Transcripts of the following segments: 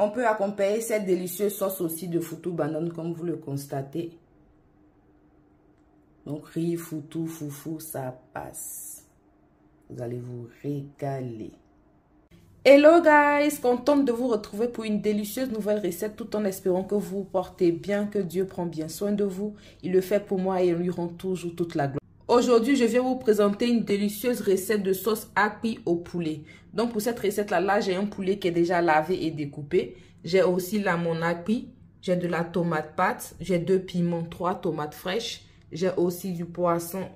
On peut accompagner cette délicieuse sauce aussi de foutou banane comme vous le constatez. Donc riz, foutou, foufou, ça passe. Vous allez vous régaler. Hello guys, contente de vous retrouver pour une délicieuse nouvelle recette tout en espérant que vous vous portez bien, que Dieu prend bien soin de vous. Il le fait pour moi et il lui rend toujours toute la gloire. Aujourd'hui, je viens vous présenter une délicieuse recette de sauce akpi au poulet. Donc pour cette recette-là, j'ai un poulet qui est déjà lavé et découpé. J'ai aussi là mon akpi, j'ai de la tomate pâte, j'ai 2 piments, 3 tomates fraîches. J'ai aussi du poisson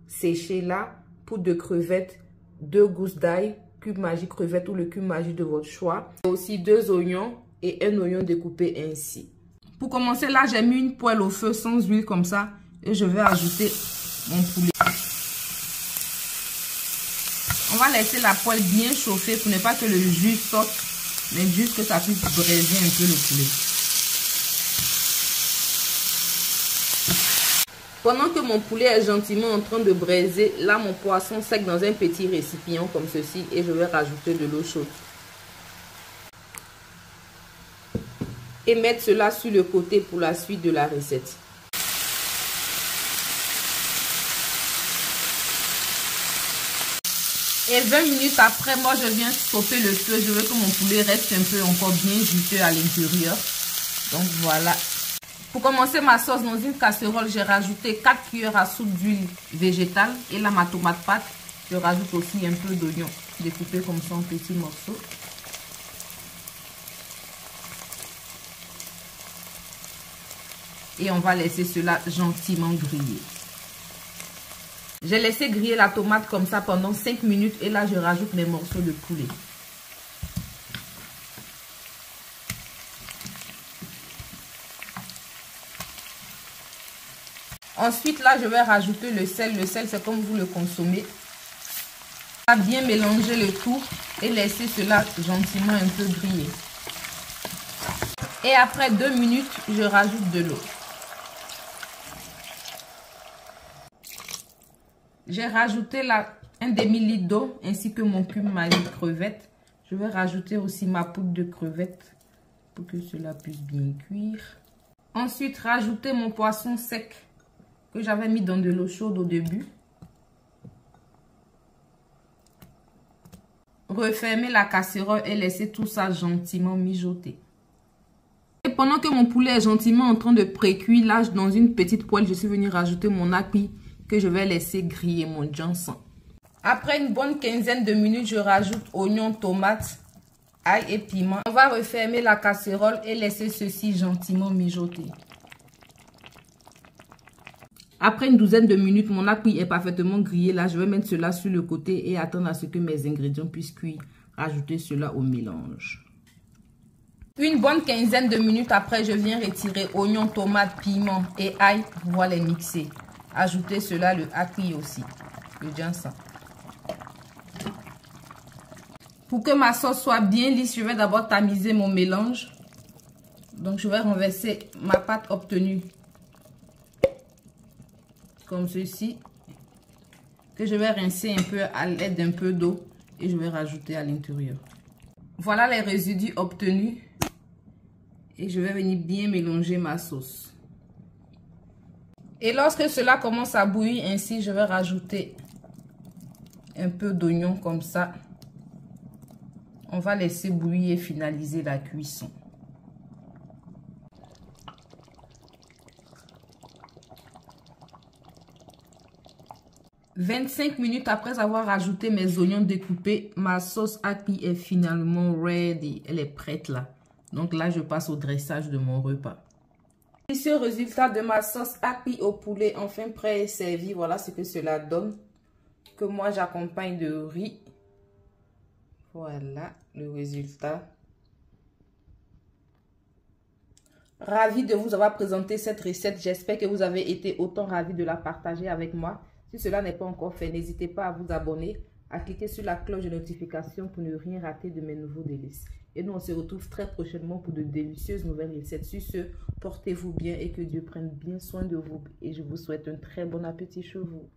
séché là, poudre de crevettes, 2 gousses d'ail, cube magique crevette ou le cube magique de votre choix. J'ai aussi 2 oignons et un oignon découpé ainsi. Pour commencer là, j'ai mis une poêle au feu sans huile comme ça et je vais ajouter mon poulet. On va laisser la poêle bien chauffer pour ne pas que le jus sorte, mais juste que ça puisse braiser un peu le poulet. Pendant que mon poulet est gentiment en train de braiser, là mon poisson sec dans un petit récipient comme ceci et je vais rajouter de l'eau chaude. Et mettre cela sur le côté pour la suite de la recette. Et 20 minutes après, moi je viens stopper le feu. Je veux que mon poulet reste un peu encore bien juteux à l'intérieur. Donc voilà. Pour commencer ma sauce, dans une casserole, j'ai rajouté 4 cuillères à soupe d'huile végétale. Et là, ma tomate pâte, je rajoute aussi un peu d'oignon découpé comme ça en petits morceaux. Et on va laisser cela gentiment griller. J'ai laissé griller la tomate comme ça pendant 5 minutes. Et là, je rajoute mes morceaux de poulet. Ensuite, là, je vais rajouter le sel. Le sel, c'est comme vous le consommez. On va bien mélanger le tout et laisser cela gentiment un peu griller. Et après 2 minutes, je rajoute de l'eau. J'ai rajouté là un demi-litre d'eau ainsi que mon cube magique crevette. Je vais rajouter aussi ma poudre de crevette pour que cela puisse bien cuire. Ensuite, rajouter mon poisson sec que j'avais mis dans de l'eau chaude au début. Refermer la casserole et laisser tout ça gentiment mijoter. Et pendant que mon poulet est gentiment en train de pré-cuire, là dans une petite poêle, je suis venue rajouter mon akpi que je vais laisser griller mon jansan. Après une bonne quinzaine de minutes, je rajoute oignons, tomates, ail et piment. On va refermer la casserole et laisser ceci gentiment mijoter. Après une douzaine de minutes, mon akpi est parfaitement grillé. Là, je vais mettre cela sur le côté et attendre à ce que mes ingrédients puissent cuire. Rajouter cela au mélange. Une bonne quinzaine de minutes après, je viens retirer oignons, tomates, piments et ail pour pouvoir les mixer. Ajouter cela le akpi aussi, le jansan. Pour que ma sauce soit bien lisse, je vais d'abord tamiser mon mélange. Donc, je vais renverser ma pâte obtenue comme ceci, que je vais rincer un peu à l'aide d'un peu d'eau et je vais rajouter à l'intérieur. Voilà les résidus obtenus et je vais venir bien mélanger ma sauce. Et lorsque cela commence à bouillir ainsi, je vais rajouter un peu d'oignon comme ça. On va laisser bouillir et finaliser la cuisson. « 25 minutes après avoir ajouté mes oignons découpés, ma sauce akpi est finalement ready. Elle est prête là. Donc là, je passe au dressage de mon repas. Délicieux résultat de ma sauce akpi au poulet, enfin prêt et servi. Voilà ce que cela donne. Que moi, j'accompagne de riz. Voilà le résultat. Ravi de vous avoir présenté cette recette. J'espère que vous avez été autant ravis de la partager avec moi. Si cela n'est pas encore fait, n'hésitez pas à vous abonner, à cliquer sur la cloche de notification pour ne rien rater de mes nouveaux délices. Et nous, on se retrouve très prochainement pour de délicieuses nouvelles recettes. Sur ce, portez-vous bien et que Dieu prenne bien soin de vous. Et je vous souhaite un très bon appétit chez vous.